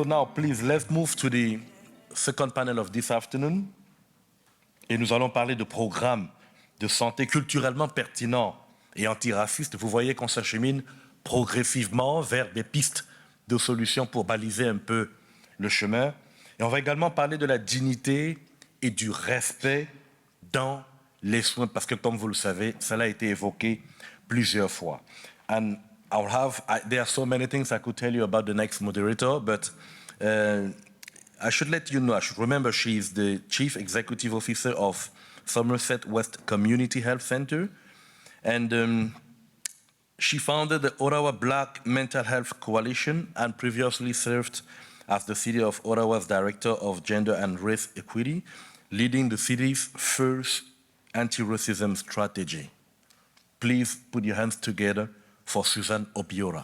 now, please, let's move to the second panel of this afternoon. Et nous allons parler de programmes de santé culturellement pertinents et antiracistes. Vous voyez qu'on s'achemine progressivement vers des pistes de solutions pour baliser un peu le chemin. Et on va également parler de la dignité et du respect dans les soins, parce que comme vous le savez, cela a été évoqué plusieurs fois. And there are so many things I could tell you about the next moderator, but I should let you know, I should remember she is the Chief Executive Officer of Somerset West Community Health Center, and she founded the Ottawa Black Mental Health Coalition and previously served as the City of Ottawa's Director of Gender and Race Equity, leading the city's first anti-racism strategy. Please put your hands together for Suzanne Obiora.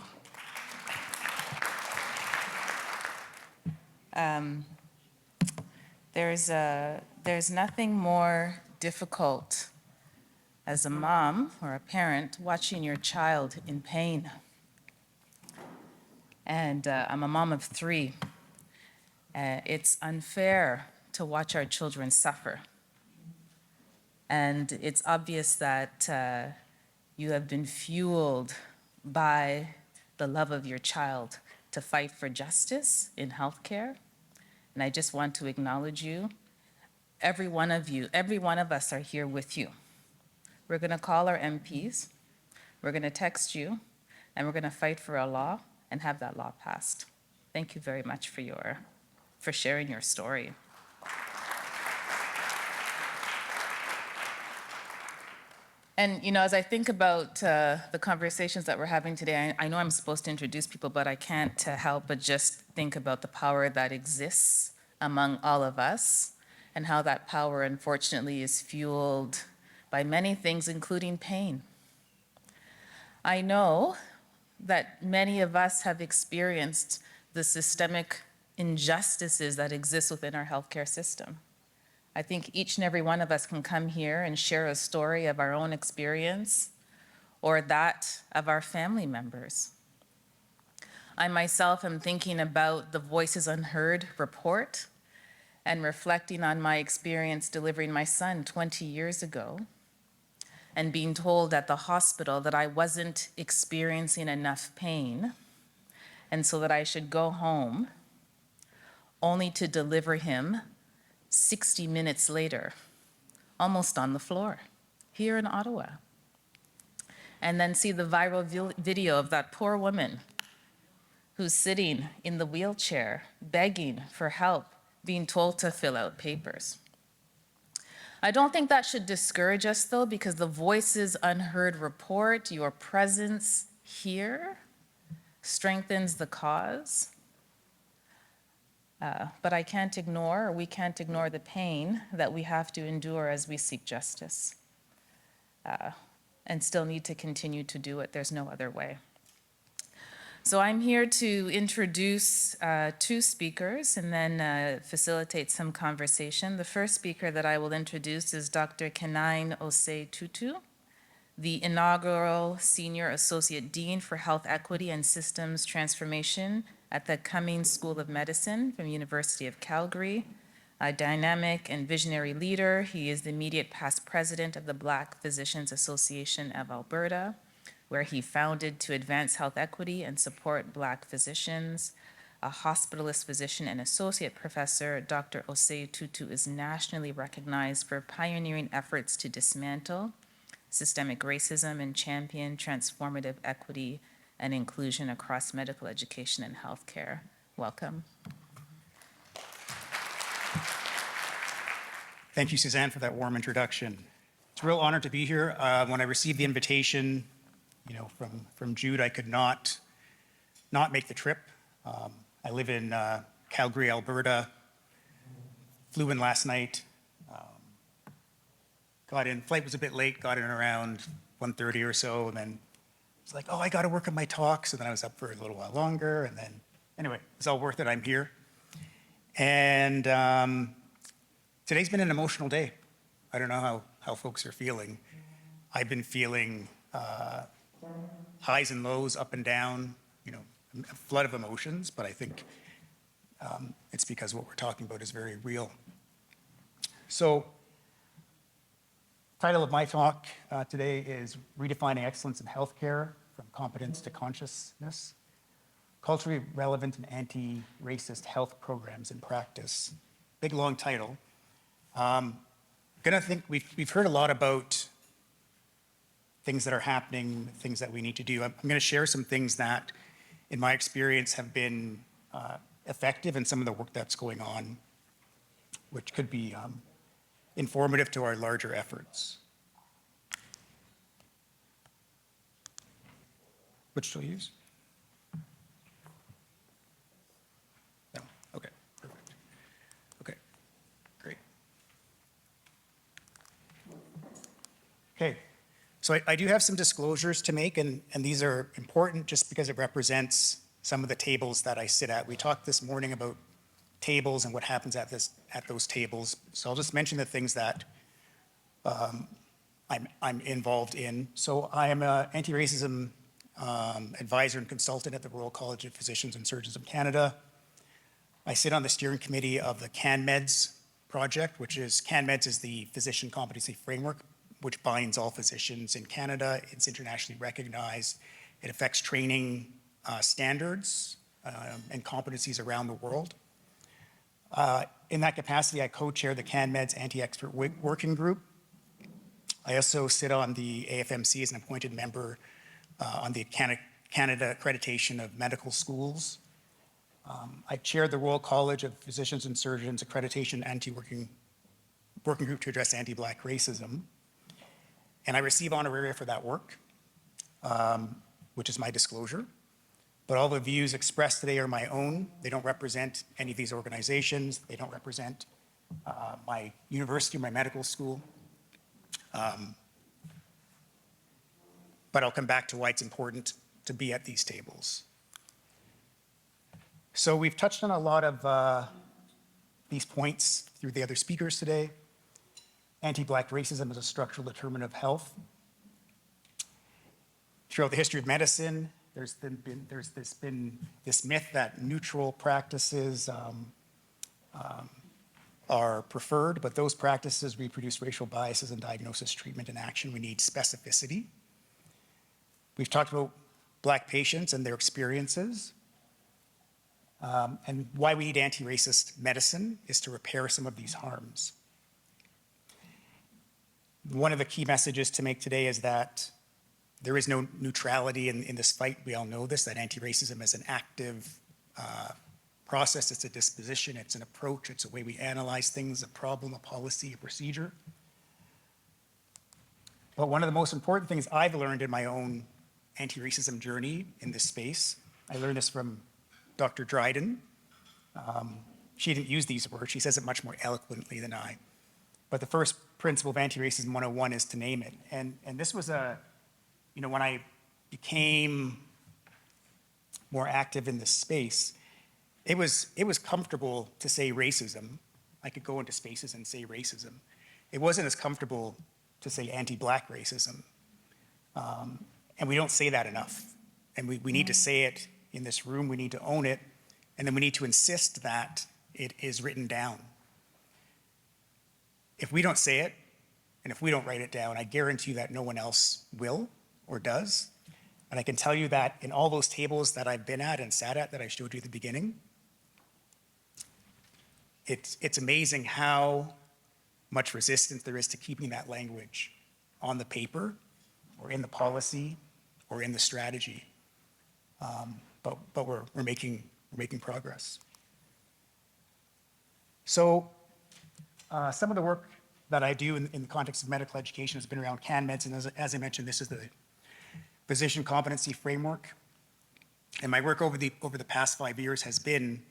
There's nothing more difficult as a mom or a parent watching your child in pain. And I'm a mom of 3. It's unfair to watch our children suffer. And it's obvious that you have been fueled by the love of your child to fight for justice in healthcare. And I just want to acknowledge you. Every one of us are here with you. We're going to call our MPs, we're going to text you, and we're going to fight for a law and have that law passed. Thank you very much for sharing your story. And, you know, as I think about the conversations that we're having today, I know I'm supposed to introduce people, but I can't help but just think about the power that exists among all of us and how that power, unfortunately, is fueled by many things, including pain. I know that many of us have experienced the systemic injustices that exist within our healthcare system. I think each and every one of us can come here and share a story of our own experience or that of our family members. I myself am thinking about the Voices Unheard report and reflecting on my experience delivering my son 20 years ago and being told at the hospital that I wasn't experiencing enough pain and so that I should go home, only to deliver him 60 minutes later, almost on the floor, here in Ottawa. And then see the viral video of that poor woman who's sitting in the wheelchair, begging for help, being told to fill out papers. I don't think that should discourage us, though, because the Voices Unheard report, your presence here, strengthens the cause. But I can't ignore, or we can't ignore the pain that we have to endure as we seek justice, and still need to continue to do it. There's no other way. So I'm here to introduce 2 speakers and then facilitate some conversation. The first speaker that I will introduce is Dr. Kannin Osei-Tutu, the inaugural Senior Associate Dean for Health Equity and Systems Transformation at the Cummings School of Medicine from University of Calgary. A dynamic and visionary leader, he is the immediate past president of the Black Physicians Association of Alberta, where he founded to advance health equity and support Black physicians. A hospitalist physician and associate professor, Dr. Osei-Tutu is nationally recognized for pioneering efforts to dismantle systemic racism and champion transformative equity and inclusion across medical education and healthcare. Welcome. Thank you, Suzanne, for that warm introduction. It's a real honor to be here. When I received the invitation, from Jude, I could not make the trip. I live in Calgary, Alberta. Flew in last night. Flight was a bit late, got in around 1:30 or so, and then it's like, oh, I got to work on my talk. So then I was up for a little while longer, and then, anyway, it's all worth it. I'm here. And today's been an emotional day. I don't know how folks are feeling. I've been feeling highs and lows, up and down, a flood of emotions, but I think it's because what we're talking about is very real. So, title of my talk today is Redefining Excellence in Healthcare from Competence to Consciousness, Culturally Relevant and Anti-Racist Health Programs in Practice. Big, long title. We've heard a lot about things that are happening, things that we need to do. I'm going to share some things that, in my experience, have been effective in some of the work that's going on, which could be informative to our larger efforts. Which to use? No, okay, perfect. Okay, great. Okay, so I do have some disclosures to make, and these are important just because it represents some of the tables that I sit at. We talked this morning about tables and what happens at those tables. So I'll just mention the things that I'm involved in. So I am an anti-racism advisor and consultant at the Royal College of Physicians and Surgeons of Canada. I sit on the steering committee of the CanMeds project, CanMeds is the physician competency framework, which binds all physicians in Canada. It's internationally recognized. It affects training standards and competencies around the world. In that capacity, I co-chair the CanMeds Anti-Expert Working Group. I also sit on the AFMC as an appointed member on the Canada Accreditation of Medical Schools. I chair the Royal College of Physicians and Surgeons Accreditation Anti-Working Group to address anti-Black racism. And I receive honoraria for that work, which is my disclosure. But all the views expressed today are my own. They don't represent any of these organizations. They don't represent my university or my medical school. But I'll come back to why it's important to be at these tables. So we've touched on a lot of these points through the other speakers today. Anti-Black racism is a structural determinant of health. Throughout the history of medicine, there's been this myth that neutral practices are preferred, but those practices reproduce racial biases in diagnosis, treatment, and action. We need specificity. We've talked about Black patients and their experiences. And why we need anti-racist medicine is to repair some of these harms. One of the key messages to make today is that there is no neutrality in this fight. We all know this, that anti-racism is an active process. It's a disposition, it's an approach, it's a way we analyze things, a problem, a policy, a procedure. But one of the most important things I've learned in my own anti-racism journey in this space, I learned this from Dr. Dryden. She didn't use these words, she says it much more eloquently than I. But the first principle of anti-racism 101 is to name it. And this was when I became more active in this space, it was comfortable to say racism. I could go into spaces and say racism. It wasn't as comfortable to say anti-Black racism. And we don't say that enough. And we need to say it in this room, we need to own it, and then we need to insist that it is written down. If we don't say it, and if we don't write it down, I guarantee you that no one else will or does. And I can tell you that in all those tables that I've been at and sat at that I showed you at the beginning, it's amazing how much resistance there is to keeping that language on the paper or in the policy or in the strategy. But we're making progress. So some of the work that I do in the context of medical education has been around CanMeds, and as I mentioned, this is the physician competency framework. And my work over the past 5 years has been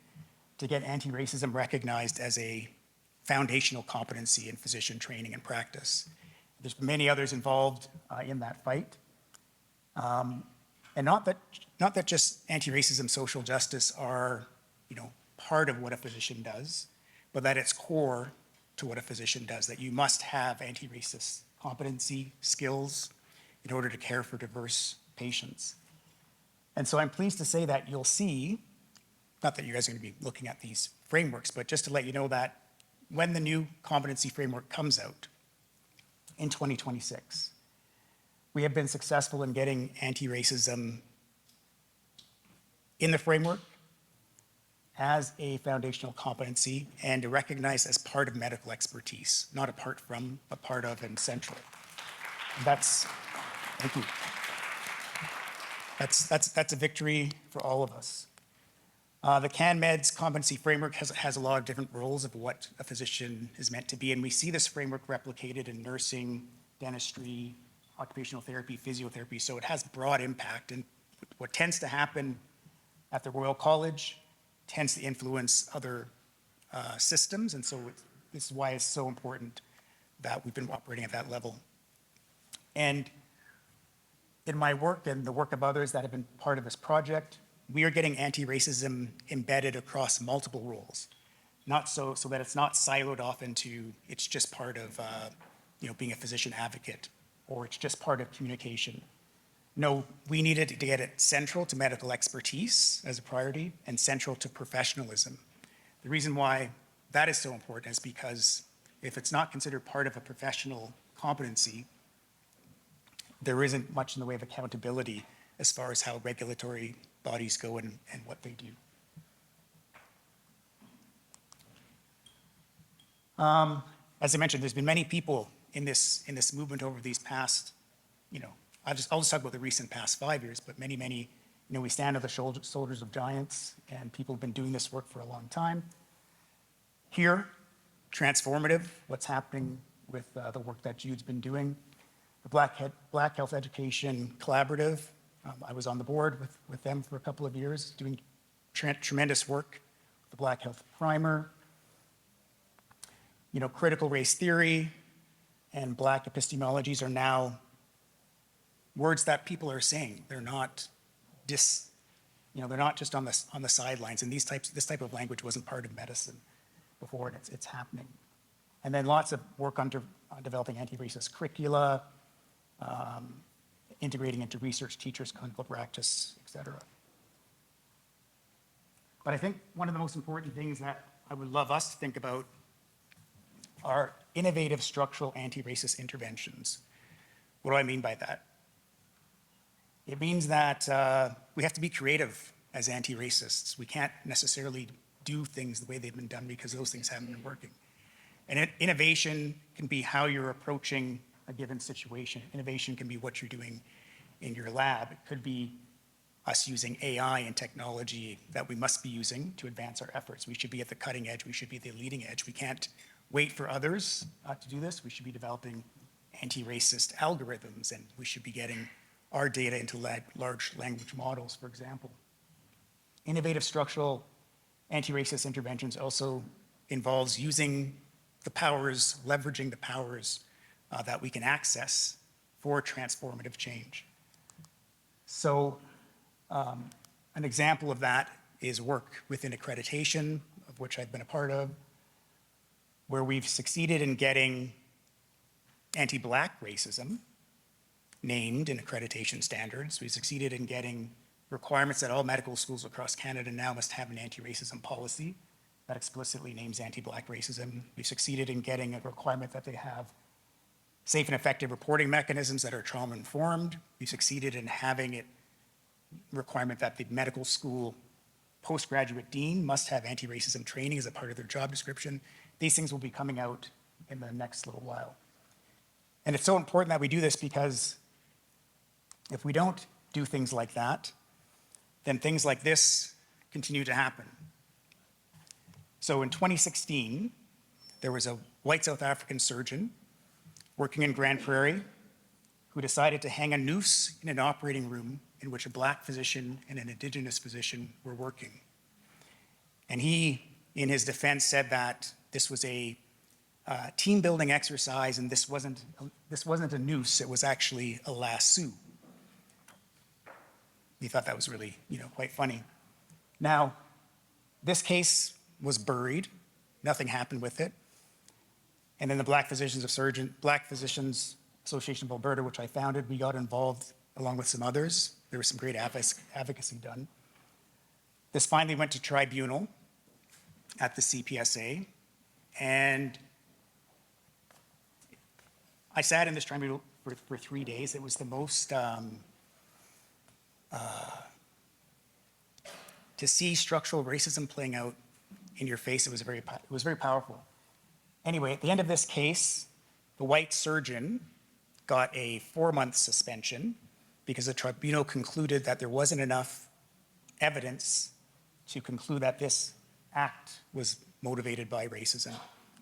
to get anti-racism recognized as a foundational competency in physician training and practice. There's been many others involved in that fight. And not that just anti-racism, social justice are, part of what a physician does, but that it's core to what a physician does, that you must have anti-racist competency, skills in order to care for diverse patients. And so I'm pleased to say that you'll see not that you guys are going to be looking at these frameworks, but just to let you know that when the new competency framework comes out in 2026, we have been successful in getting anti-racism in the framework as a foundational competency and recognized as part of medical expertise, not apart from, but part of and central. That's, thank you. That's a victory for all of us. The CanMEDS competency framework has a lot of different roles of what a physician is meant to be, and we see this framework replicated in nursing, dentistry, occupational therapy, physiotherapy, so it has broad impact. And what tends to happen at the Royal College tends to influence other systems, and so this is why it's so important that we've been operating at that level. And in my work and the work of others that have been part of this project, we are getting anti-racism embedded across multiple roles, not so that it's not siloed off into it's just part of being a physician advocate or it's just part of communication. No, we needed to get it central to medical expertise as a priority and central to professionalism. The reason why that is so important is because if it's not considered part of a professional competency, there isn't much in the way of accountability as far as how regulatory bodies go and what they do. As I mentioned, there's been many people in this movement over these past, I'll just talk about the recent past 5 years, but many, we stand on the shoulders of giants, and people have been doing this work for a long time. Here, transformative, what's happening with the work that Jude's been doing. The Black Health Education Collaborative, I was on the board with them for a couple of years, doing tremendous work. The Black Health Primer, critical race theory and Black epistemologies are now words that people are saying. They're not they're not just on the sidelines. And this type of language wasn't part of medicine before, and it's happening. And then lots of work on developing anti-racist curricula, integrating into research, teachers, clinical practice, et cetera. But I think one of the most important things that I would love us to think about are innovative structural anti-racist interventions. What do I mean by that? It means that we have to be creative as anti-racists. We can't necessarily do things the way they've been done because those things haven't been working. And innovation can be how you're approaching a given situation. Innovation can be what you're doing in your lab. It could be us using AI and technology that we must be using to advance our efforts. We should be at the cutting edge. We should be at the leading edge. We can't wait for others to do this. We should be developing anti-racist algorithms, and we should be getting our data into large language models, for example. Innovative structural anti-racist interventions also involves using the powers, leveraging the powers that we can access for transformative change. So an example of that is work within accreditation, of which I've been a part of, where we've succeeded in getting anti-Black racism named in accreditation standards. We succeeded in getting requirements that all medical schools across Canada now must have an anti-racism policy that explicitly names anti-Black racism. We succeeded in getting a requirement that they have safe and effective reporting mechanisms that are trauma-informed. We succeeded in having it requirement that the medical school postgraduate dean must have anti-racism training as a part of their job description. These things will be coming out in the next little while. And it's so important that we do this because if we don't do things like that, then things like this continue to happen. So in 2016, there was a white South African surgeon working in Grand Prairie who decided to hang a noose in an operating room in which a Black physician and an Indigenous physician were working. And he, in his defense, said that this was a team-building exercise, and this wasn't a noose, it was actually a lasso. He thought that was really, quite funny. Now, this case was buried. Nothing happened with it. And then the Black Physicians Association of Alberta, which I founded, we got involved along with some others. There was some great advocacy done. This finally went to tribunal at the CPSA, and I sat in this tribunal for 3 days. It was the most, to see structural racism playing out in your face, it was very powerful. Anyway, at the end of this case, the white surgeon got a 4-month suspension because the tribunal concluded that there wasn't enough evidence to conclude that this act was motivated by racism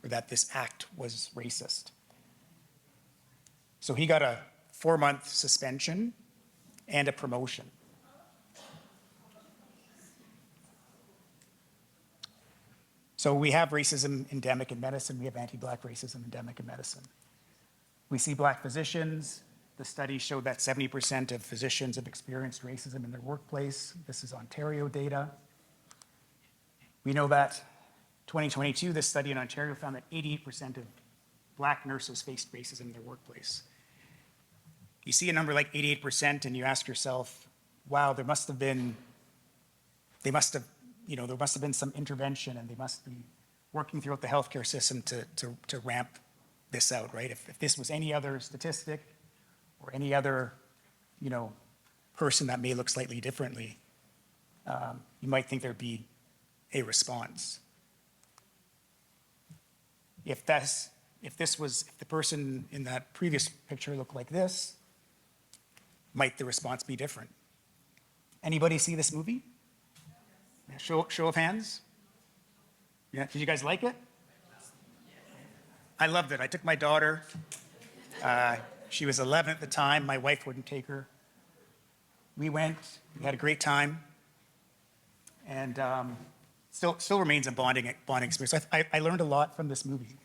or that this act was racist. So he got a 4-month suspension and a promotion. So we have racism endemic in medicine. We have anti-Black racism endemic in medicine. We see Black physicians. The study showed that 70% of physicians have experienced racism in their workplace. This is Ontario data. We know that 2022, this study in Ontario found that 88% of Black nurses faced racism in their workplace. You see a number like 88% and you ask yourself, wow, there must have been some intervention and they must be working throughout the healthcare system to ramp this out, right? If this was any other statistic or any other, person that may look slightly differently, you might think there'd be a response. If the person in that previous picture looked like this, might the response be different? Anybody see this movie? Show of hands? Yeah, did you guys like it? I loved it. I took my daughter. She was 11 at the time. My wife wouldn't take her. We went, we had a great time, and still remains a bonding experience. I learned a lot from this movie.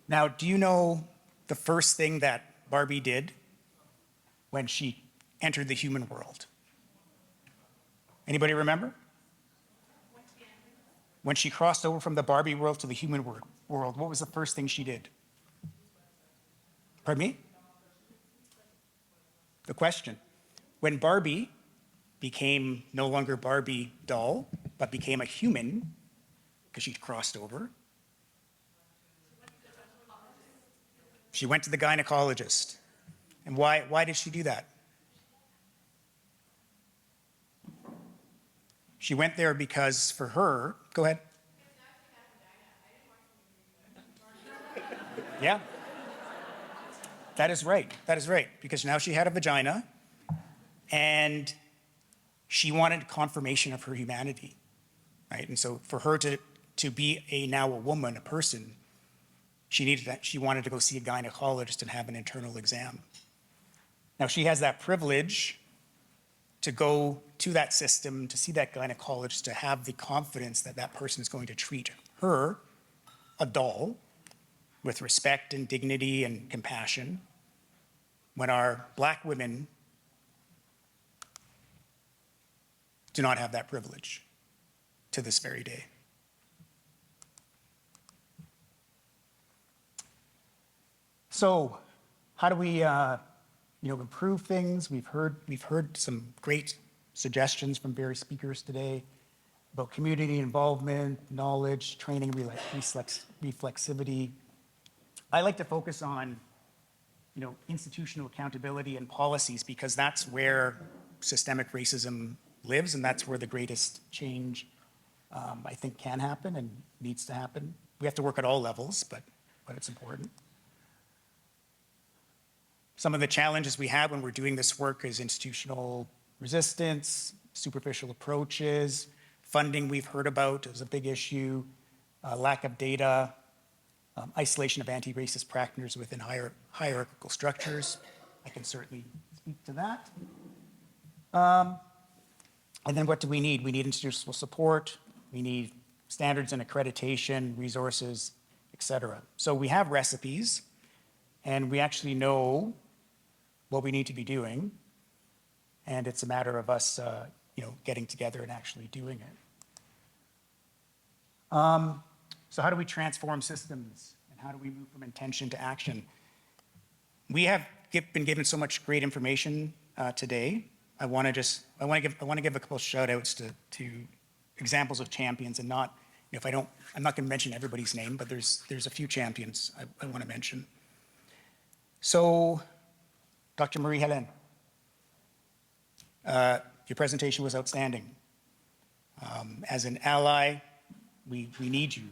Now, do you know the first thing that Barbie did when she entered the human world? Anybody remember? When she crossed over from the Barbie world to the human world, what was the first thing she did? Pardon me? The question. When Barbie became no longer Barbie doll, but became a human, because she crossed over, she went to the gynecologist. And why did she do that? She went there because for her, go ahead. Yeah. That is right. That is right. Because now she had a vagina and she wanted confirmation of her humanity. Right? And so for her to be now a woman, a person, she wanted to go see a gynecologist and have an internal exam. Now she has that privilege to go to that system, to see that gynecologist, to have the confidence that that person is going to treat her, a doll, with respect and dignity and compassion, when our Black women do not have that privilege to this very day. So, how do we improve things? We've heard some great suggestions from various speakers today about community involvement, knowledge, training, reflexivity. I like to focus on, institutional accountability and policies because that's where systemic racism lives and that's where the greatest change, I think, can happen and needs to happen. We have to work at all levels, but it's important. Some of the challenges we have when we're doing this work is institutional resistance, superficial approaches, funding we've heard about is a big issue, lack of data, isolation of anti-racist practitioners within hierarchical structures. I can certainly speak to that. And then what do we need? We need institutional support, we need standards and accreditation, resources, et cetera. So we have recipes, and we actually know what we need to be doing, and it's a matter of us, getting together and actually doing it. So how do we transform systems, and how do we move from intention to action? We have been given so much great information today. I want to give a couple of shout outs to examples of champions and not, if I don't, I'm not going to mention everybody's name, but there's a few champions I want to mention. So, Dr. Marie-Hélène, your presentation was outstanding. As an ally, we need you.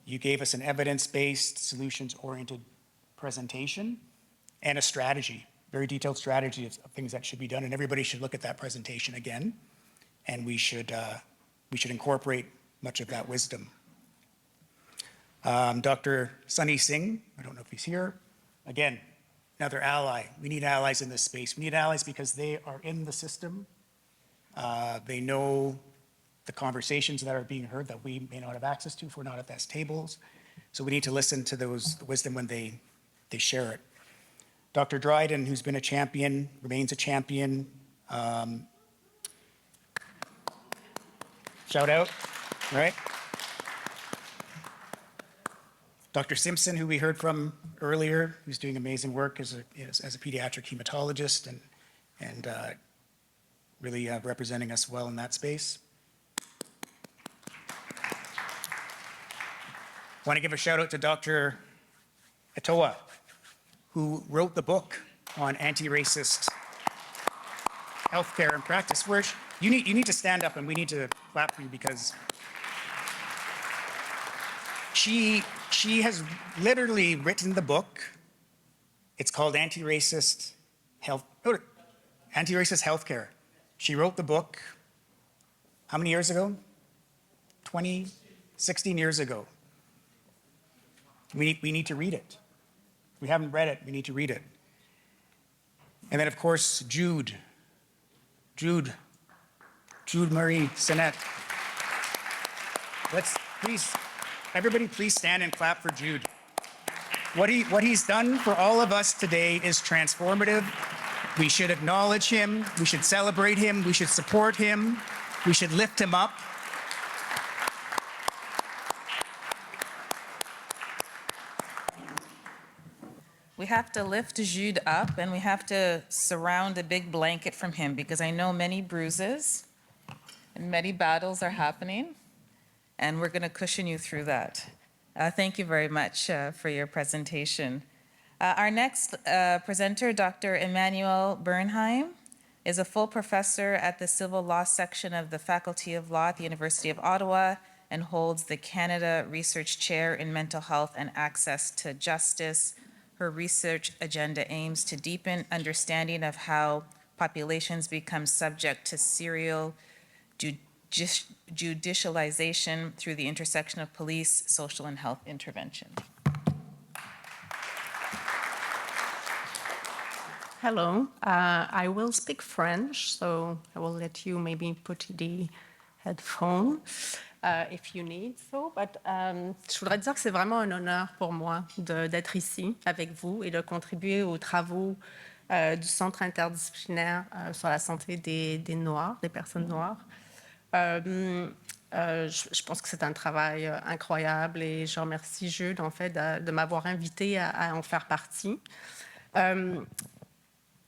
You gave us an evidence-based, solutions-oriented presentation and a strategy, very detailed strategy of things that should be done, and everybody should look at that presentation again, and we should incorporate much of that wisdom. Dr. Sunny Singh, I don't know if he's here, again, another ally. We need allies in this space. We need allies because they are in the system. They know the conversations that are being heard that we may not have access to if we're not at those tables. So we need to listen to the wisdom when they share it. Dr. Dryden, who's been a champion, remains a champion. Shout out, right? Dr. Simpson, who we heard from earlier, who's doing amazing work as a pediatric hematologist and really representing us well in that space. I want to give a shout out to Dr. Etoa, who wrote the book on anti-racist healthcare and practice. You need to stand up and we need to clap for you because she has literally written the book. It's called Antiracist Healthcare. She wrote the book how many years ago? 16 years ago. We need to read it. If we haven't read it, we need to read it. And then, of course, Jude Marie Sinnett. Everybody please stand and clap for Jude. What he's done for all of us today is transformative. We should acknowledge him. We should celebrate him. We should support him. We should lift him up. We have to lift Jude up and we have to surround a big blanket from him because I know many bruises and many battles are happening and we're going to cushion you through that. Thank you very much for your presentation. Our next presenter, Dr. Emmanuelle Bernheim, is a full professor at the Civil Law section of the Faculty of Law at the University of Ottawa and holds the Canada Research Chair in Mental Health and Access to Justice. Her research agenda aims to deepen understanding of how populations become subject to serial judicialization through the intersection of police, social, and health intervention. Hello, I will speak French, so I will let you maybe put the headphone if you need so. But je voudrais dire que c'est vraiment un honneur pour moi d'être ici avec vous et de contribuer aux travaux du Centre interdisciplinaire sur la santé des Noirs, des personnes noires. Je pense que c'est un travail incroyable et je remercie Jude en fait de m'avoir invité à en faire partie.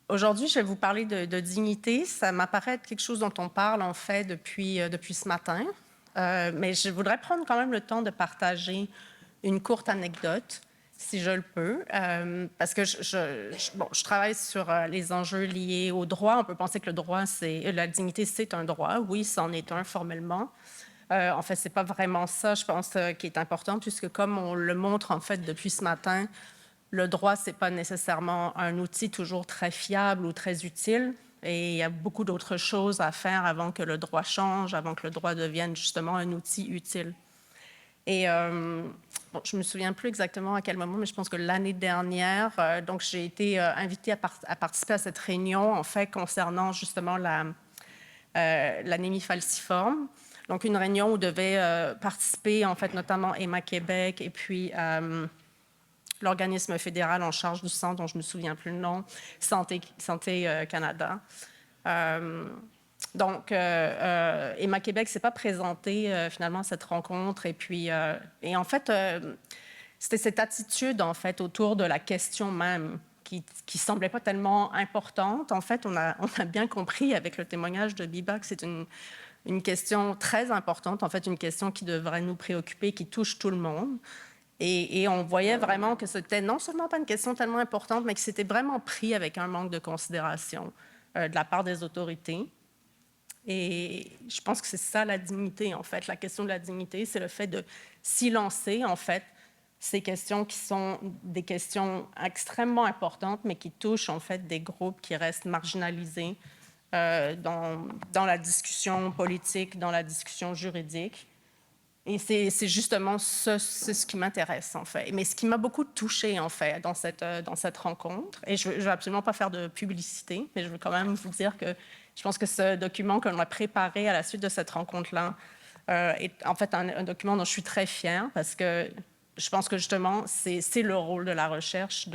Aujourd'hui, je vais vous parler de dignité. Ça m'apparaît être quelque chose dont on parle en fait depuis ce matin. Mais je voudrais prendre quand même le temps de partager une courte anecdote, si je le peux, parce que je travaille sur les enjeux liés au droit. On peut penser que le droit, la dignité, c'est un droit. Oui, c'en est un formellement. En fait, c'est pas vraiment ça, je pense, qui est important, puisque comme on le montre en fait depuis ce matin, le droit, c'est pas nécessairement un outil toujours très fiable ou très utile. Et il y a beaucoup d'autres choses à faire avant que le droit change, avant que le droit devienne justement un outil utile. Et bon, je ne me souviens plus exactement à quel moment, mais je pense que l'année dernière, donc j'ai été invitée à participer à cette réunion, en fait, concernant justement l'anémie falciforme. Donc une réunion où devaient participer, en fait, notamment Emma Québec et puis l'organisme fédéral en charge du sang, dont je ne me souviens plus le nom, Santé Canada. Donc, Emma Québec ne s'est pas présentée finalement à cette rencontre. Et en fait, c'était cette attitude en fait autour de la question même qui semblait pas tellement importante. En fait, on a bien compris avec le témoignage de Biba que c'est une une question très importante, en fait, une question qui devrait nous préoccuper, qui touche tout le monde. Et on voyait vraiment que c'était non seulement pas une question tellement importante, mais que c'était vraiment pris avec un manque de considération de la part des autorités. Et je pense que c'est ça la dignité, en fait. La question de la dignité, c'est le fait de silencer, en fait, ces questions qui sont des questions extrêmement importantes, mais qui touchent, en fait, des groupes qui restent marginalisés dans la discussion politique, dans la discussion juridique. Et c'est justement c'est ce qui m'intéresse, en fait. Mais ce qui m'a beaucoup touchée, en fait, dans cette rencontre, et je ne veux absolument pas faire de publicité, mais je veux quand même vous dire que je pense que ce document qu'on a préparé à la suite de cette rencontre-là est en fait un document dont je suis très fière, parce que je pense que justement, c'est le rôle de la recherche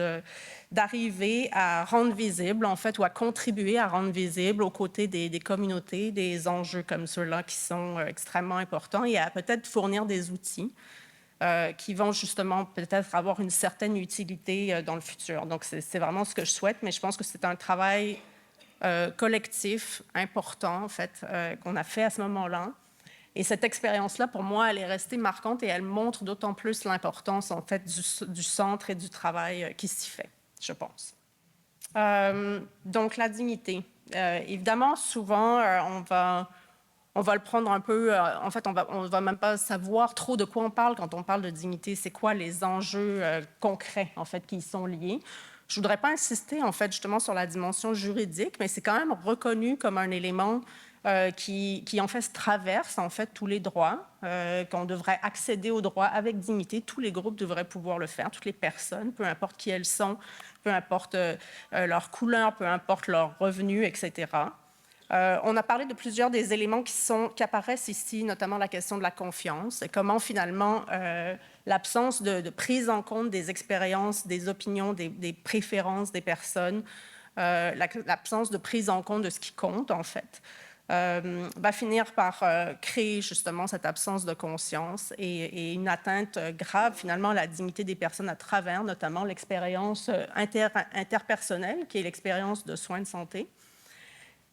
d'arriver à rendre visible, en fait, ou à contribuer à rendre visible aux côtés des communautés, des enjeux comme ceux-là qui sont extrêmement importants, et à peut-être fournir des outils qui vont justement peut-être avoir une certaine utilité dans le futur. Donc, c'est vraiment ce que je souhaite, mais je pense que c'est un travail collectif important, en fait, qu'on a fait à ce moment-là. Et cette expérience-là, pour moi, elle est restée marquante et elle montre d'autant plus l'importance, en fait, du centre et du travail qui s'y fait, je pense. Donc, la dignité. Évidemment, souvent, on va le prendre un peu... en fait, on va même pas savoir trop de quoi on parle quand on parle de dignité. C'est quoi les enjeux concrets, en fait, qui y sont liés. Je voudrais pas insister, en fait, justement, sur la dimension juridique, mais c'est quand même reconnu comme un élément qui en fait traverse en fait tous les droits, qu'on devrait accéder aux droits avec dignité. Tous les groupes devraient pouvoir le faire, toutes les personnes, peu importe qui elles sont, peu importe leur couleur, peu importe leur revenu, etc. On a parlé de plusieurs des éléments qui apparaissent ici, notamment la question de la confiance et comment finalement l'absence de prise en compte des expériences, des opinions, des préférences des personnes, l'absence de prise en compte de ce qui compte en fait, va finir par créer justement cette absence de conscience et une atteinte grave finalement à la dignité des personnes à travers notamment l'expérience interpersonnelle qui est l'expérience de soins de santé.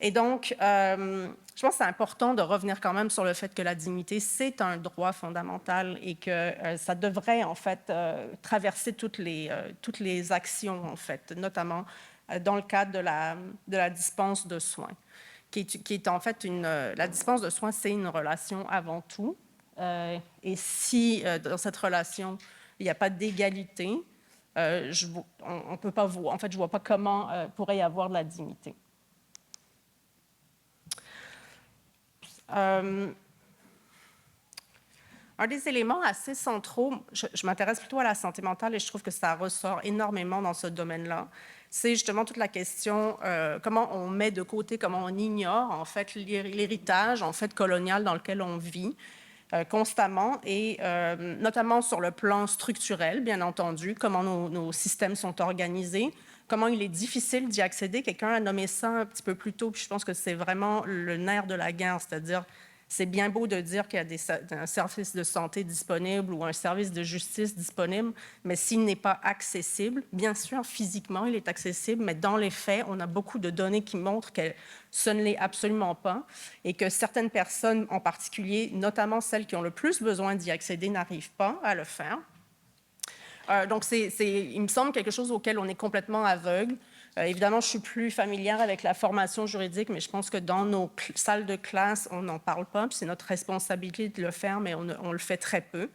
Et donc, je pense que c'est important de revenir quand même sur le fait que la dignité, c'est un droit fondamental et que ça devrait en fait traverser toutes les actions en fait, notamment dans le cadre de la dispense de soins. Qui est en fait la dispense de soins, c'est une relation avant tout. Et si dans cette relation, il n'y a pas d'égalité, on peut pas en fait, je ne vois pas comment pourrait y avoir de la dignité. Un des éléments assez centraux, je m'intéresse plutôt à la santé mentale et je trouve que ça ressort énormément dans ce domaine-là, c'est justement toute la question comment on met de côté, comment on ignore en fait l'héritage en fait colonial dans lequel on vit constamment et notamment sur le plan structurel, bien entendu, comment nos systèmes sont organisés, comment il est difficile d'y accéder. Quelqu'un a nommé ça un petit peu plus tôt, puis je pense que c'est vraiment le nerf de la guerre, c'est-à-dire c'est bien beau de dire qu'il y a un service de santé disponible ou un service de justice disponible, mais s'il n'est pas accessible, bien sûr, physiquement, il est accessible, mais dans les faits, on a beaucoup de données qui montrent que ce ne l'est absolument pas et que certaines personnes en particulier, notamment celles qui ont le plus besoin d'y accéder, n'arrivent pas à le faire. Donc, il me semble quelque chose auquel on est complètement aveugle. Évidemment, je suis plus familière avec la formation juridique, mais je pense que dans nos salles de classe, on n'en parle pas, puis c'est notre responsabilité de le faire, mais on le fait très peu.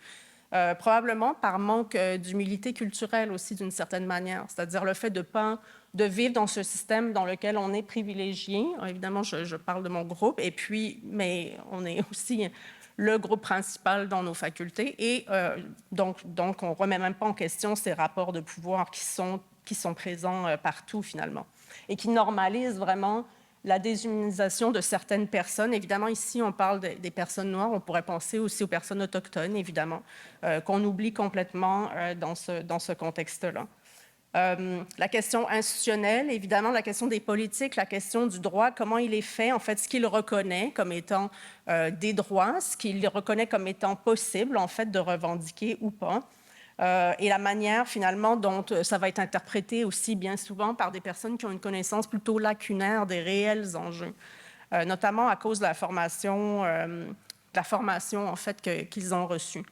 Probablement par manque d'humilité culturelle aussi, d'une certaine manière, c'est-à-dire le fait de vivre dans ce système dans lequel on est privilégié. Évidemment, je parle de mon groupe, et puis, mais on est aussi le groupe principal dans nos facultés, et donc on ne remet même pas en question ces rapports de pouvoir qui sont présents partout, finalement, et qui normalisent vraiment la déshumanisation de certaines personnes. Évidemment, ici, on parle des personnes noires, on pourrait penser aussi aux personnes autochtones, évidemment, qu'on oublie complètement dans ce contexte-là. La question institutionnelle, évidemment, la question des politiques, la question du droit, comment il est fait, en fait, ce qu'il reconnaît comme étant des droits, ce qu'il reconnaît comme étant possible, en fait, de revendiquer ou pas. Et la manière, finalement, dont ça va être interprété aussi bien souvent par des personnes qui ont une connaissance plutôt lacunaire des réels enjeux. notamment à cause de la formation en fait, qu'ils ont reçue.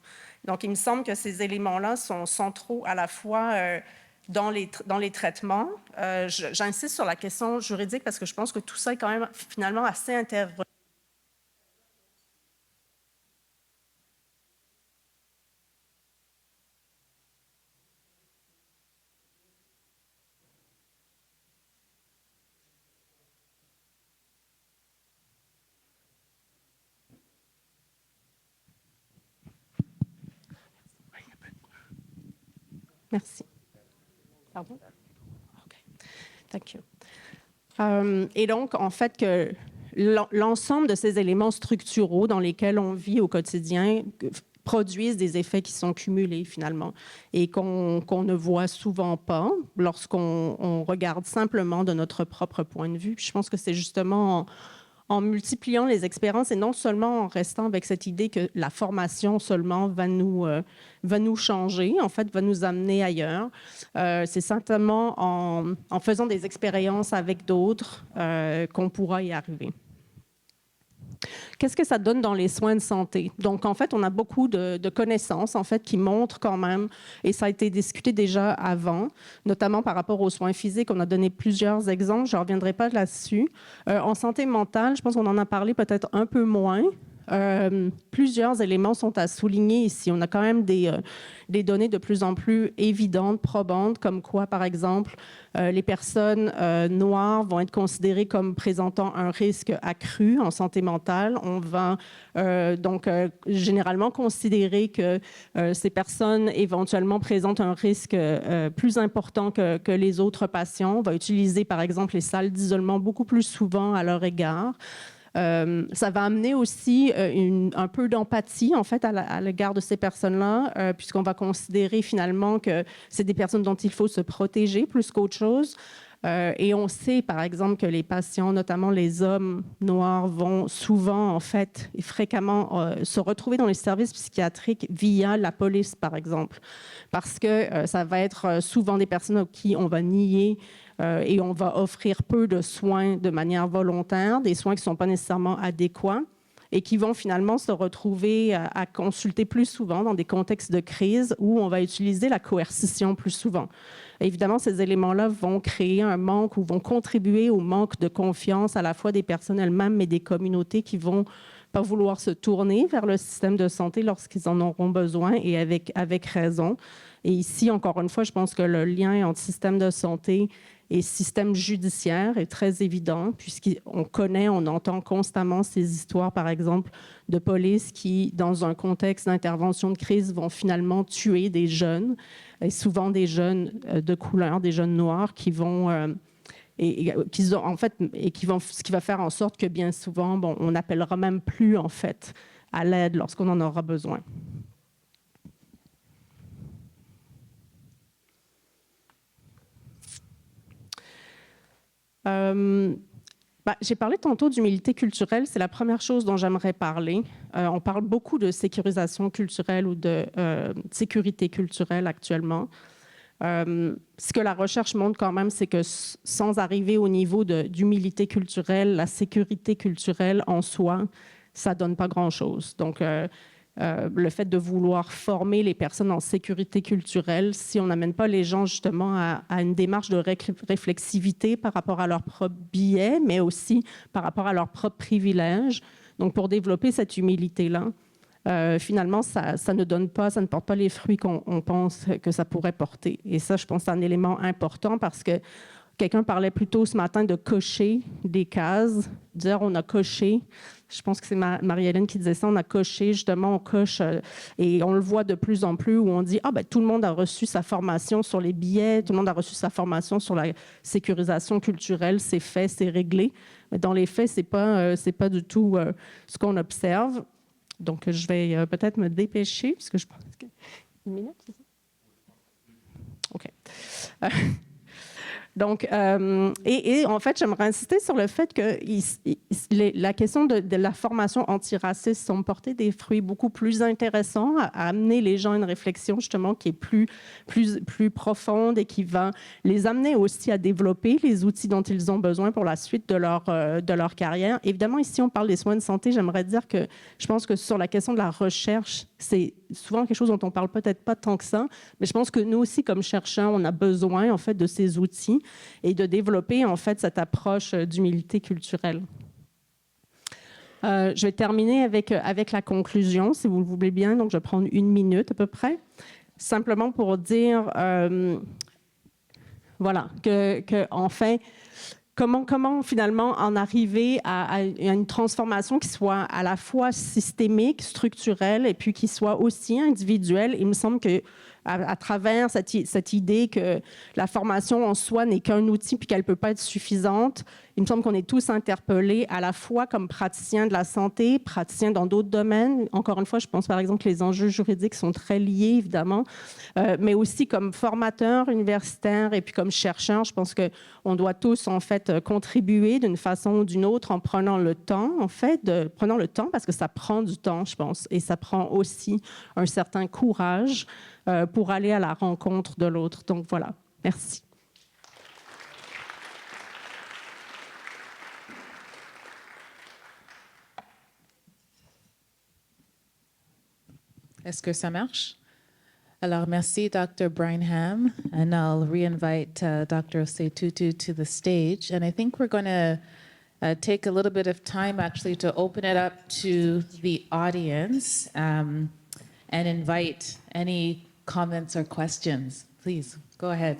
Donc, il me semble que ces éléments-là sont centraux à la fois dans les traitements. J'insiste sur la question juridique parce que je pense que tout ça est quand même finalement assez interrelié. Merci. Pardon? OK. Thank you. Et donc, en fait, que l'ensemble de ces éléments structuraux dans lesquels on vit au quotidien produisent des effets qui sont cumulés, finalement, et qu'on ne voit souvent pas lorsqu'on regarde simplement de notre propre point de vue. Puis je pense que c'est justement en multipliant les expériences et non seulement en restant avec cette idée que la formation seulement va nous changer, en fait, va nous amener ailleurs. C'est simplement en faisant des expériences avec d'autres qu'on pourra y arriver. Qu'est-ce que ça donne dans les soins de santé? Donc, en fait, on a beaucoup de connaissances, en fait, qui montrent quand même, et ça a été discuté déjà avant, notamment par rapport aux soins physiques. On a donné plusieurs exemples, je ne reviendrai pas là-dessus. En santé mentale, je pense qu'on en a parlé peut-être un peu moins. Plusieurs éléments sont à souligner ici. On a quand même des données de plus en plus évidentes, probantes, comme quoi, par exemple, les personnes noires vont être considérées comme présentant un risque accru en santé mentale. On va donc généralement considérer que ces personnes éventuellement présentent un risque plus important que les autres patients. On va utiliser, par exemple, les salles d'isolement beaucoup plus souvent à leur égard. Ça va amener aussi un peu d'empathie, en fait, à l'égard de ces personnes-là, puisqu'on va considérer finalement que c'est des personnes dont il faut se protéger plus qu'autre chose. Et on sait, par exemple, que les patients, notamment les hommes noirs, vont souvent, en fait, et fréquemment se retrouver dans les services psychiatriques via la police, par exemple, parce que ça va être souvent des personnes à qui on va nier et on va offrir peu de soins de manière volontaire, des soins qui ne sont pas nécessairement adéquats et qui vont finalement se retrouver à consulter plus souvent dans des contextes de crise où on va utiliser la coercition plus souvent. Évidemment, ces éléments-là vont créer un manque ou vont contribuer au manque de confiance à la fois des personnes elles-mêmes mais des communautés qui vont pas vouloir se tourner vers le système de santé lorsqu'ils en auront besoin et avec raison. Et ici, encore une fois, je pense que le lien entre système de santé et système judiciaire est très évident, puisqu'on connaît, on entend constamment ces histoires, par exemple, de police qui, dans un contexte d'intervention de crise, vont finalement tuer des jeunes, et souvent des jeunes de couleur, des jeunes noirs qui vont... ce qui va faire en sorte que bien souvent, on n'appellera même plus, en fait, à l'aide lorsqu'on en aura besoin. J'ai parlé tantôt d'humilité culturelle, c'est la première chose dont j'aimerais parler. On parle beaucoup de sécurisation culturelle ou de sécurité culturelle actuellement. Ce que la recherche montre quand même, c'est que sans arriver au niveau d'humilité culturelle, la sécurité culturelle en soi, ça ne donne pas grand-chose. Donc, le fait de vouloir former les personnes en sécurité culturelle, si on n'amène pas les gens justement à une démarche de réflexivité par rapport à leurs propres biais, mais aussi par rapport à leurs propres privilèges, donc pour développer cette humilité-là, finalement, ça ne porte pas les fruits qu'on pense que ça pourrait porter. Et ça, je pense que c'est un élément important parce que quelqu'un parlait plus tôt ce matin de cocher des cases, dire on a coché. Je pense que c'est Marie-Hélène qui disait ça, on a coché, justement, on coche, et on le voit de plus en plus où on dit tout le monde a reçu sa formation sur les billets, tout le monde a reçu sa formation sur la sécurisation culturelle, c'est fait, c'est réglé. Mais dans les faits, c'est pas du tout ce qu'on observe. Donc, je vais peut-être me dépêcher, parce que je pense que... Une minute, c'est ça? OK. Donc, et en fait, j'aimerais insister sur le fait que la question de la formation antiraciste semble porter des fruits beaucoup plus intéressants à amener les gens à une réflexion justement qui est plus profonde et qui va les amener aussi à développer les outils dont ils ont besoin pour la suite de leur carrière. Évidemment, ici, on parle des soins de santé. J'aimerais dire que je pense que sur la question de la recherche, c'est souvent quelque chose dont on ne parle peut-être pas tant que ça, mais je pense que nous aussi, comme chercheurs, on a besoin en fait de ces outils et de développer en fait cette approche d'humilité culturelle. Je vais terminer avec la conclusion, si vous le voulez bien. Donc, je vais prendre 1 minute à peu près, simplement pour dire, voilà, que en fait, comment finalement en arriver à une transformation qui soit à la fois systémique, structurelle, et puis qui soit aussi individuelle. Il me semble que à travers cette idée que la formation en soi n'est qu'un outil puis qu'elle ne peut pas être suffisante, il me semble qu'on est tous interpellés à la fois comme praticiens de la santé, praticiens dans d'autres domaines. Encore une fois, je pense par exemple que les enjeux juridiques sont très liés, évidemment, mais aussi comme formateurs universitaires et puis comme chercheurs. Je pense qu'on doit tous, en fait, contribuer d'une façon ou d'une autre en prenant le temps, en fait, prenant le temps parce que ça prend du temps, je pense, et ça prend aussi un certain courage pour aller à la rencontre de l'autre. Donc voilà, merci. Est-ce que ça marche? Alors, merci, Dr. Bernheim, and I'll re-invite Dr. Osei-Tutu to the stage. And I think we're going to take a little bit of time, actually, to open it up to the audience and invite any comments or questions. Please, go ahead.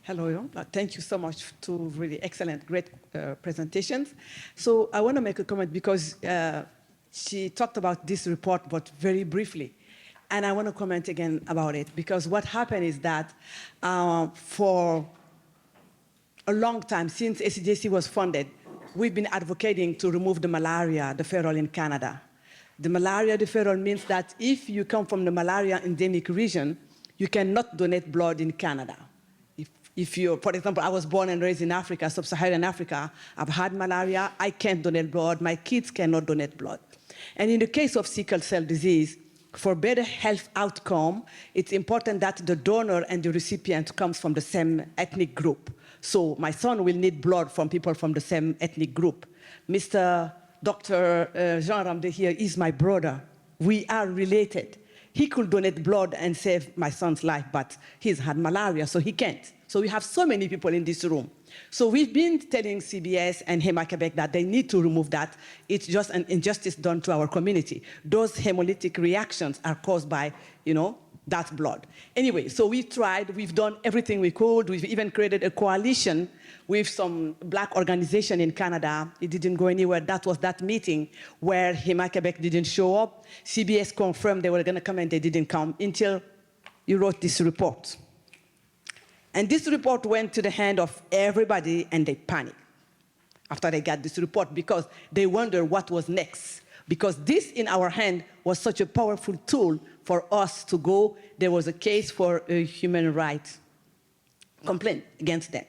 Hello, thank you so much to really excellent, great presentations. So I want to make a comment because she talked about this report, but very briefly. And I want to comment again about it because what happened is that for a long time, since ACJC was funded, we've been advocating to remove the malaria deferral in Canada. The malaria deferral means that if you come from the malaria endemic region, you cannot donate blood in Canada. If you, for example, I was born and raised in Africa, sub-Saharan Africa, I've had malaria, I can't donate blood, my kids cannot donate blood. And in the case of sickle cell disease, for better health outcome, it's important that the donor and the recipient comes from the same ethnic group. So my son will need blood from people from the same ethnic group. Mr. Dr. Jean Ramde here is my brother. We are related. He could donate blood and save my son's life, but he's had malaria, so he can't. So we have so many people in this room. So we've been telling CBS and HEMA Quebec that they need to remove that. It's just an injustice done to our community. Those hemolytic reactions are caused by, that blood. Anyway, so we tried, we've done everything we could. We've even created a coalition with some Black organization in Canada. It didn't go anywhere. That was that meeting where HEMA Quebec didn't show up. CBS confirmed they were going to come and they didn't come until you wrote this report. And this report went to the hand of everybody and they panicked after they got this report because they wondered what was next. Because this in our hand was such a powerful tool for us to go. There was a case for a human rights complaint against them.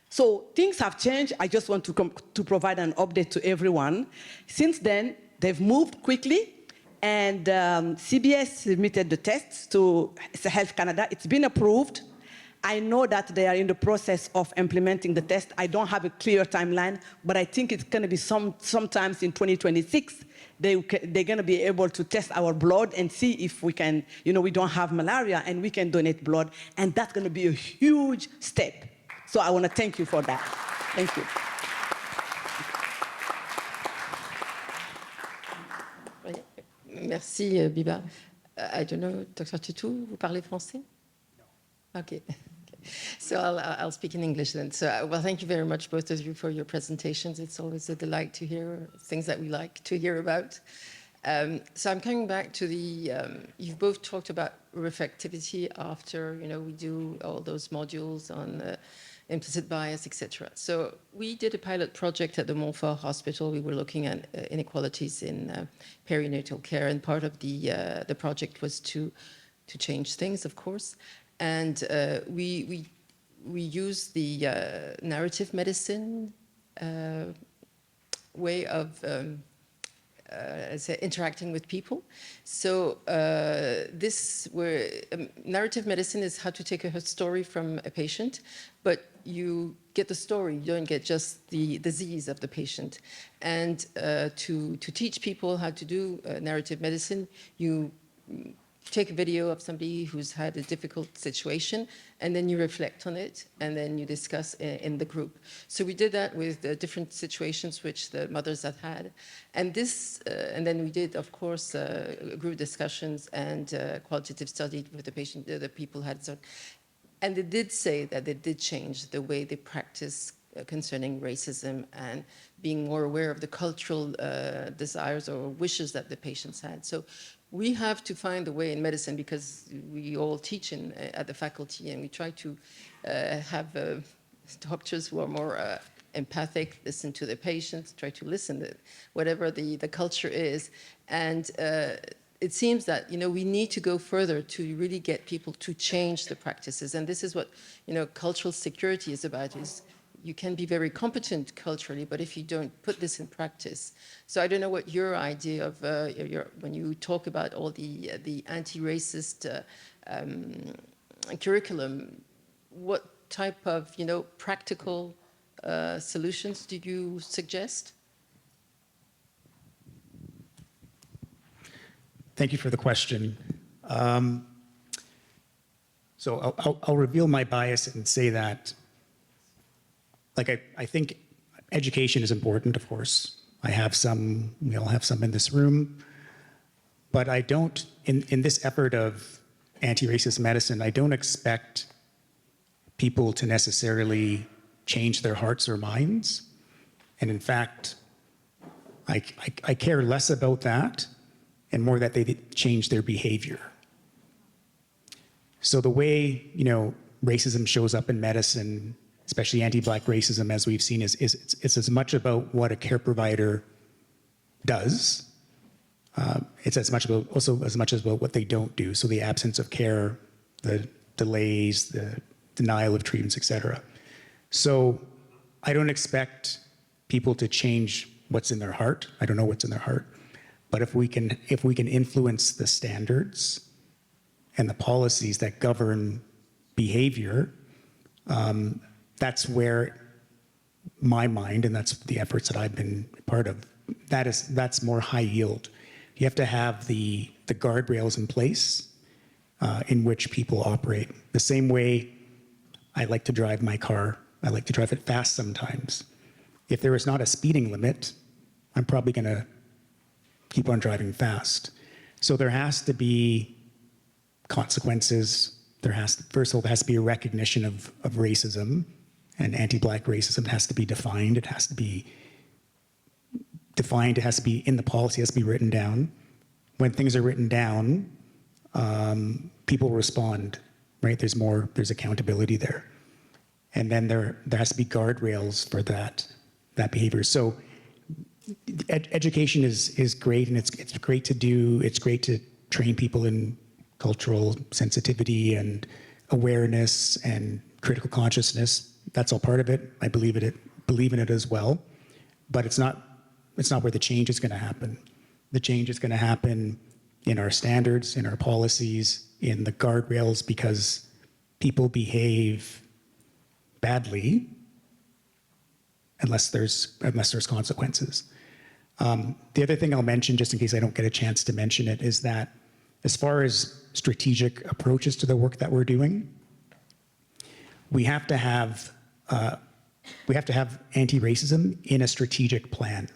So things have changed. I just want to provide an update to everyone. Since then, they've moved quickly and CBS submitted the tests to Health Canada. It's been approved. I know that they are in the process of implementing the test. I don't have a clear timeline, but I think it's going to be sometimes in 2026. They're going to be able to test our blood and see if we can, we don't have malaria and we can donate blood. And that's going to be a huge step. So I want to thank you for that. Thank you. Merci, Biba. I don't know, Dr. Tutu, vous parlez français? No. Okay. So I'll speak in English then. So, well, thank you very much, both of you, for your presentations. It's always a delight to hear things that we like to hear about. So I'm coming back to you've both talked about reflectivity after, we do all those modules on implicit bias, etc. So we did a pilot project at the Montfort Hospital. We were looking at inequalities in perinatal care, and part of the project was to change things, of course. And we use the narrative medicine way of interacting with people. So narrative medicine is how to take a story from a patient, but you get the story, you don't get just the disease of the patient. And to teach people how to do narrative medicine, you take a video of somebody who's had a difficult situation, and then you reflect on it, and then you discuss in the group. So we did that with the different situations which the mothers have had. And and then we did, of course, group discussions and qualitative study with the patient, the people had. And they did say that they did change the way they practice concerning racism and being more aware of the cultural desires or wishes that the patients had. So we have to find a way in medicine, because we all teach at the faculty, and we try to have doctors who are more empathic, listen to the patients, try to listen to whatever the culture is. And it seems that, we need to go further to really get people to change the practices. And this is what, cultural security is about, is you can be very competent culturally, but if you don't put this in practice. So I don't know what your idea of, when you talk about all the anti-racist curriculum, what type of, practical solutions do you suggest? Thank you for the question. So I'll reveal my bias and say that, I think education is important, of course. I have some, we all have some in this room, but I don't, in this effort of anti-racist medicine, I don't expect people to necessarily change their hearts or minds. And in fact, I care less about that and more that they change their behavior. So the way, racism shows up in medicine, especially anti-Black racism, as we've seen, is it's as much about what a care provider does. It's as much about what they don't do. So the absence of care, the delays, the denial of treatments, et cetera. So I don't expect people to change what's in their heart. I don't know what's in their heart. But if we can influence the standards and the policies that govern behavior, that's where my mind, and that's the efforts that I've been part of, that's more high yield. You have to have the guardrails in place in which people operate. The same way I like to drive my car, I like to drive it fast sometimes. If there is not a speeding limit, I'm probably gonna keep on driving fast. So there has to be consequences. First of all, there has to be a recognition of racism, and anti-Black racism has to be defined. It has to be defined. It has to be in the policy. It has to be written down. When things are written down, people respond, right? There's accountability there. And then there has to be guardrails for that behavior. So education is great, and it's great to train people in cultural sensitivity and awareness and critical consciousness. That's all part of it. I believe in it as well. But it's not where the change is going to happen. The change is going to happen in our standards, in our policies, in the guardrails, because people behave badly unless there's consequences. The other thing I'll mention, just in case I don't get a chance to mention it, is that as far as strategic approaches to the work that we're doing, we have to have anti-racism in a strategic plan.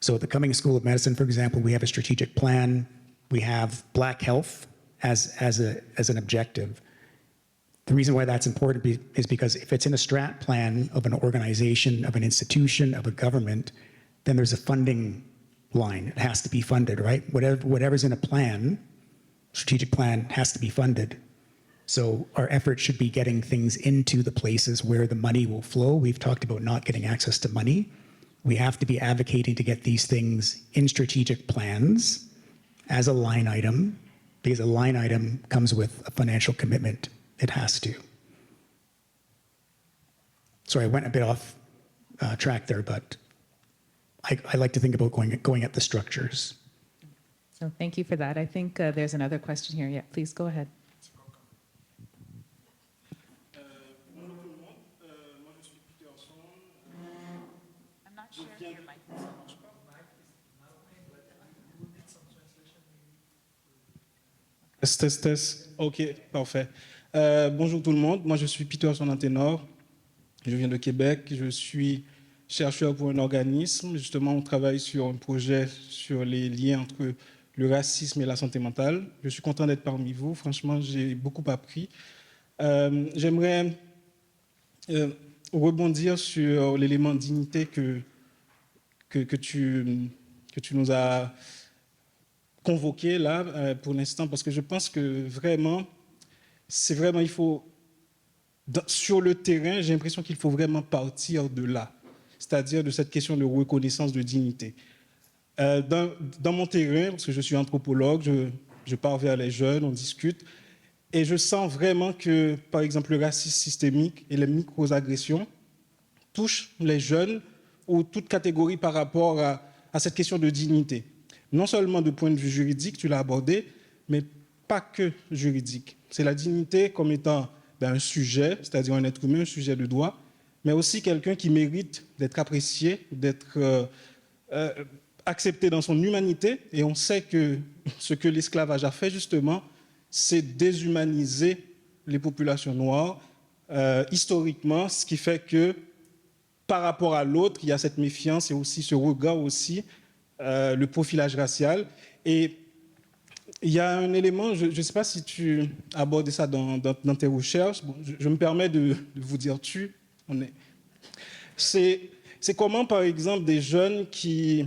So at the Cummings School of Medicine, for example, we have a strategic plan. We have Black health as an objective. The reason why that's important is because if it's in a strat plan of an organization, of an institution, of a government, then there's a funding line. It has to be funded, right? Whatever's in a plan, strategic plan, has to be funded. So our effort should be getting things into the places where the money will flow. We've talked about not getting access to money. We have to be advocating to get these things in strategic plans as a line item, because a line item comes with a financial commitment It has to. Sorry, I went a bit off track there, but I like to think about going at the structures. So thank you for that. I think there's another question here. Yeah, please go ahead. I'm not sure if your mic is on. Test. OK, parfait. Bonjour tout le monde. Moi, je suis Peterson Antenor. Je viens de Québec. Je suis chercheur pour un organisme. Justement, on travaille sur un projet sur les liens entre le racisme et la santé mentale. Je suis content d'être parmi vous. Franchement, j'ai beaucoup appris. J'aimerais rebondir sur l'élément de dignité que tu nous as convoqué là pour l'instant, parce que je pense que vraiment, il faut, sur le terrain, j'ai l'impression qu'il faut vraiment partir de là, c'est-à-dire de cette question de reconnaissance de dignité. Dans mon terrain, parce que je suis anthropologue, je pars vers les jeunes, on discute, et je sens vraiment que, par exemple, le racisme systémique et les micro-agressions touchent les jeunes ou toute catégorie par rapport à cette question de dignité. Non seulement de point de vue juridique, tu l'as abordé, mais pas que juridique. C'est la dignité comme étant un sujet, c'est-à-dire un être humain, un sujet de droit, mais aussi quelqu'un qui mérite d'être apprécié, d'être accepté dans son humanité. Et on sait que ce que l'esclavage a fait, justement, c'est déshumaniser les populations noires historiquement, ce qui fait que par rapport à l'autre, il y a cette méfiance et aussi ce regard aussi, le profilage racial. Et il y a un élément, je ne sais pas si tu abordes ça dans tes recherches, bon, je me permets de vous dire c'est comment, par exemple, des jeunes qui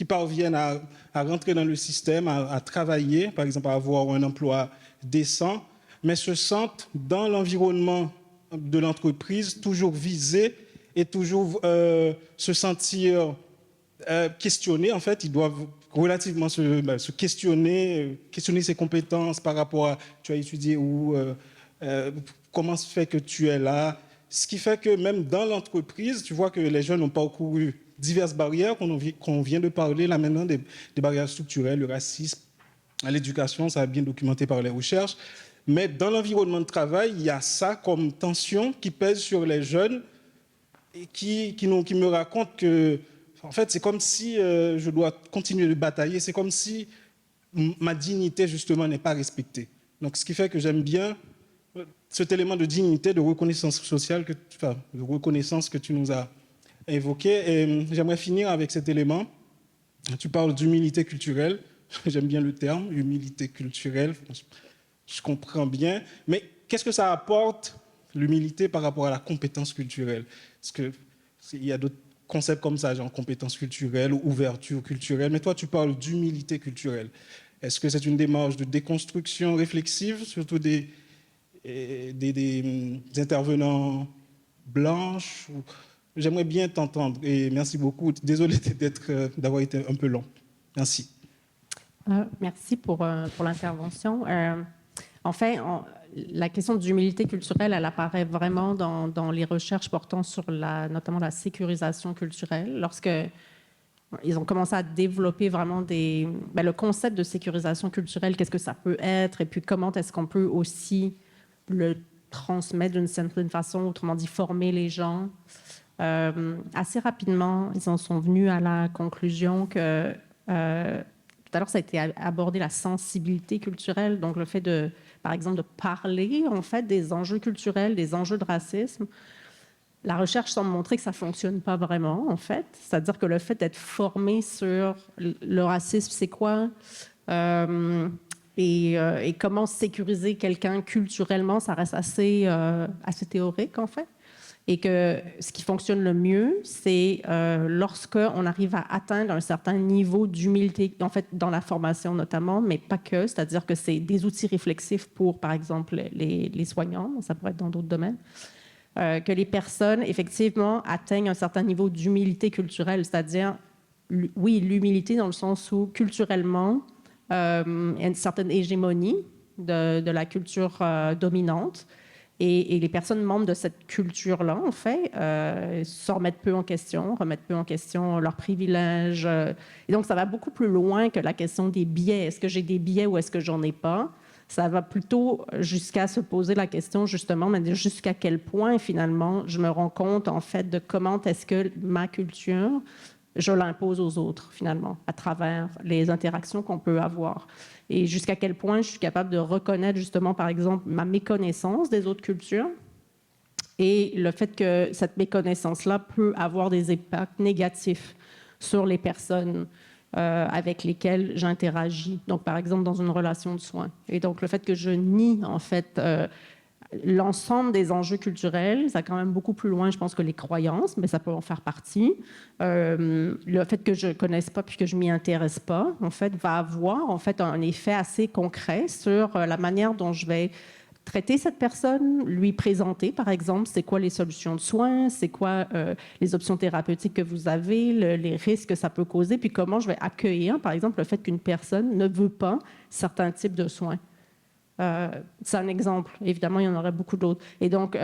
parviennent à rentrer dans le système, à travailler, par exemple, à avoir un emploi décent, mais se sentent dans l'environnement de l'entreprise toujours visés et toujours se sentir questionnés. En fait, ils doivent relativement se questionner ses compétences par rapport à tu as étudié où, comment se fait que tu es là. Ce qui fait que même dans l'entreprise, tu vois que les jeunes ont parcouru diverses barrières qu'on vient de parler là maintenant, des barrières structurelles, le racisme, l'éducation, ça a bien documenté par les recherches. Mais dans l'environnement de travail, il y a ça comme tension qui pèse sur les jeunes et qui me racontent que, en fait, c'est comme si je dois continuer de batailler, c'est comme si ma dignité, justement, n'est pas respectée. Donc, ce qui fait que j'aime bien cet élément de dignité, de reconnaissance sociale, de reconnaissance que tu nous as évoqué. Et j'aimerais finir avec cet élément. Tu parles d'humilité culturelle. J'aime bien le terme, humilité culturelle. Je comprends bien. Mais qu'est-ce que ça apporte, l'humilité, par rapport à la compétence culturelle? Parce qu'il y a d'autres concepts comme ça, genre compétence culturelle ou ouverture culturelle. Mais toi, tu parles d'humilité culturelle. Est-ce que c'est une démarche de déconstruction réflexive, surtout des intervenants blanches? J'aimerais bien t'entendre. Et merci beaucoup. Désolé d'avoir été un peu long. Merci. Merci pour l'intervention. En fait, la question d'humilité culturelle, elle apparaît vraiment dans les recherches portant sur notamment la sécurisation culturelle. Lorsque ils ont commencé à développer vraiment le concept de sécurisation culturelle, qu'est-ce que ça peut être, et puis comment est-ce qu'on peut aussi le transmettre d'une certaine façon, autrement dit, former les gens. Assez rapidement, ils en sont venus à la conclusion que, tout à l'heure, ça a été abordé, la sensibilité culturelle, donc le fait par exemple, de parler, en fait, des enjeux culturels, des enjeux de racisme. La recherche semble montrer que ça ne fonctionne pas vraiment, en fait. C'est-à-dire que le fait d'être formé sur le racisme, c'est quoi, et comment sécuriser quelqu'un culturellement, ça reste assez théorique, en fait. Et que ce qui fonctionne le mieux, c'est lorsqu'on arrive à atteindre un certain niveau d'humilité, en fait, dans la formation notamment, mais pas que, c'est-à-dire que c'est des outils réflexifs pour, par exemple, les soignants, ça pourrait être dans d'autres domaines, que les personnes, effectivement, atteignent un certain niveau d'humilité culturelle, c'est-à-dire, oui, l'humilité dans le sens où, culturellement, il y a une certaine hégémonie de la culture dominante, Et les personnes membres de cette culture-là, en fait, se remettent peu en question, remettent peu en question leurs privilèges. Et donc, ça va beaucoup plus loin que la question des biais. Est-ce que j'ai des biais ou est-ce que j'en ai pas? Ça va plutôt jusqu'à se poser la question, justement, mais jusqu'à quel point, finalement, je me rends compte, en fait, de comment est-ce que ma culture, je l'impose aux autres, finalement, à travers les interactions qu'on peut avoir. Et jusqu'à quel point je suis capable de reconnaître, justement, par exemple, ma méconnaissance des autres cultures et le fait que cette méconnaissance-là peut avoir des impacts négatifs sur les personnes avec lesquelles j'interagis. Donc, par exemple, dans une relation de soins. Et donc, le fait que je nie, en fait, l'ensemble des enjeux culturels, ça va quand même beaucoup plus loin, je pense, que les croyances, mais ça peut en faire partie. Le fait que je ne connaisse pas puis que je ne m'y intéresse pas, en fait, va avoir en fait un effet assez concret sur la manière dont je vais traiter cette personne, lui présenter, par exemple, c'est quoi les solutions de soins, c'est quoi les options thérapeutiques que vous avez, les risques que ça peut causer, puis comment je vais accueillir, par exemple, le fait qu'une personne ne veut pas certains types de soins. C'est un exemple. Évidemment, il y en aurait beaucoup d'autres. Et donc,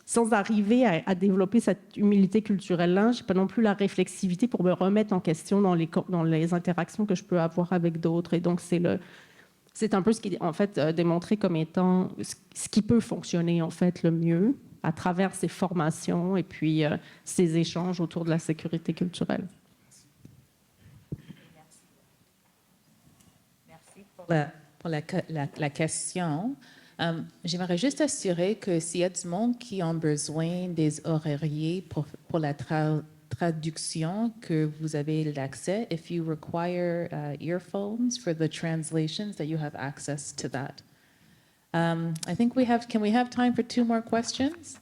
sans arriver à développer cette humilité culturelle-là, je n'ai pas non plus la réflexivité pour me remettre en question dans les interactions que je peux avoir avec d'autres. Et donc, c'est un peu ce qui est en fait démontré comme étant ce qui peut fonctionner en fait le mieux à travers ces formations et puis ces échanges autour de la sécurité culturelle. Merci pour la question. J'aimerais juste assurer que s'il y a du monde qui ont besoin des oreillers pour la traduction, que vous avez l'accès. If you require earphones for the translations, that you have access to that. I think can we have time for 2 more questions?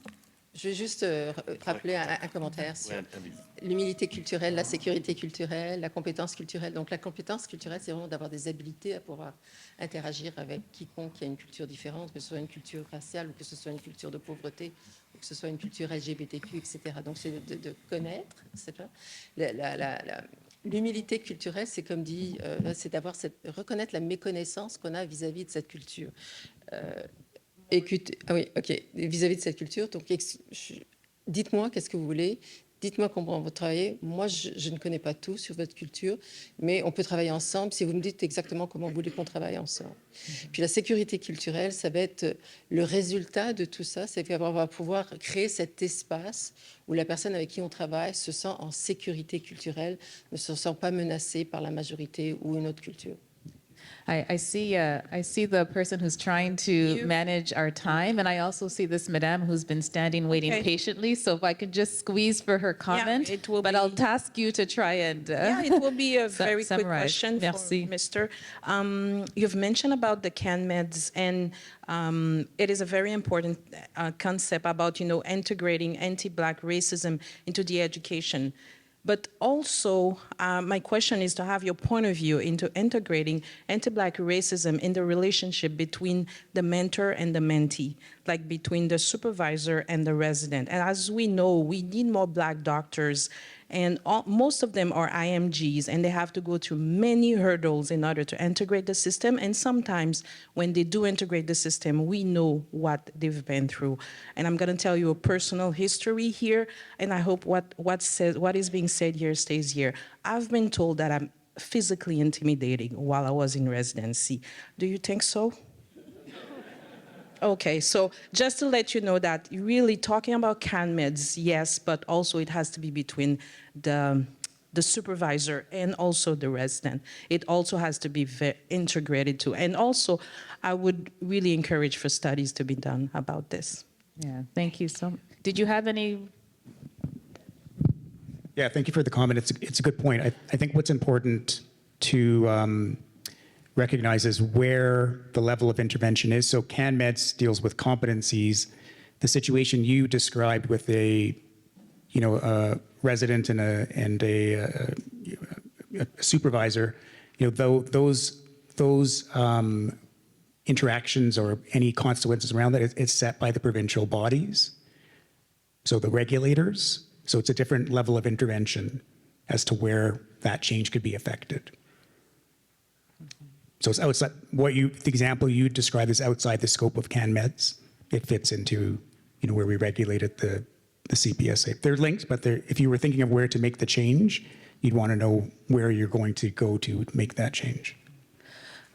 Je vais juste rappeler un commentaire sur l'humilité culturelle, la sécurité culturelle, la compétence culturelle. Donc la compétence culturelle, c'est vraiment d'avoir des habiletés à pouvoir interagir avec quiconque qui a une culture différente, que ce soit une culture raciale ou que ce soit une culture de pauvreté, ou que ce soit une culture LGBTQ, etc. Donc c'est de connaître, c'est pas l'humilité culturelle, c'est comme dit, c'est reconnaître la méconnaissance qu'on a vis-à-vis de cette culture. Oui, ok. Vis-à-vis de cette culture, donc dites-moi qu'est-ce que vous voulez, dites-moi comment vous travaillez. Moi, je ne connais pas tout sur votre culture, mais on peut travailler ensemble si vous me dites exactement comment vous voulez qu'on travaille ensemble. Puis la sécurité culturelle, ça va être le résultat de tout ça, c'est qu'on va pouvoir créer cet espace où la personne avec qui on travaille se sent en sécurité culturelle, ne se sent pas menacée par la majorité ou une autre culture. I see the person who's trying to manage our time, and I also see this madame who's been standing waiting patiently. So if I could just squeeze for her comment, I'll task you to try and it will be a very quick summarize. question Merci. for Mr. You've mentioned about the CanMeds, and it is a very important concept about integrating anti-Black racism into the education. But also, my question is to have your point of view into integrating anti-Black racism in the relationship between the mentor and the mentee, like between the supervisor and the resident. And as we know, we need more Black doctors, and most of them are IMGs, and they have to go through many hurdles in order to integrate the system. And sometimes when they do integrate the system, we know what they've been through. And I'm going to tell you a personal history here, and I hope what is being said here stays here. I've been told that I'm physically intimidating while I was in residency. Do you think so? Okay, so just to let you know that really talking about CanMeds, yes, but also it has to be between the supervisor and also the resident. It also has to be integrated too. And also, I would really encourage for studies to be done about this. Yeah, thank you so much. Did you have any? Yeah, thank you for the comment. It's a good point. I think what's important to recognize is where the level of intervention is. So CanMeds deals with competencies. The situation you described with a resident and a supervisor, those interactions or any consequences around that, it's set by the provincial bodies, so the regulators. So it's a different level of intervention as to where that change could be affected. So it's outside the example you described is outside the scope of CanMeds. it fits into, where we regulated the CPSA. They're linked, but if you were thinking of where to make the change, you'd want to know where you're going to go to make that change.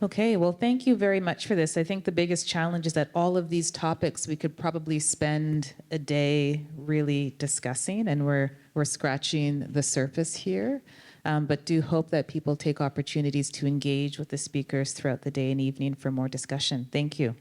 Okay, well, thank you very much for this. I think the biggest challenge is that all of these topics we could probably spend a day really discussing, and we're scratching the surface here. But do hope that people take opportunities to engage with the speakers throughout the day and evening for more discussion. Thank you.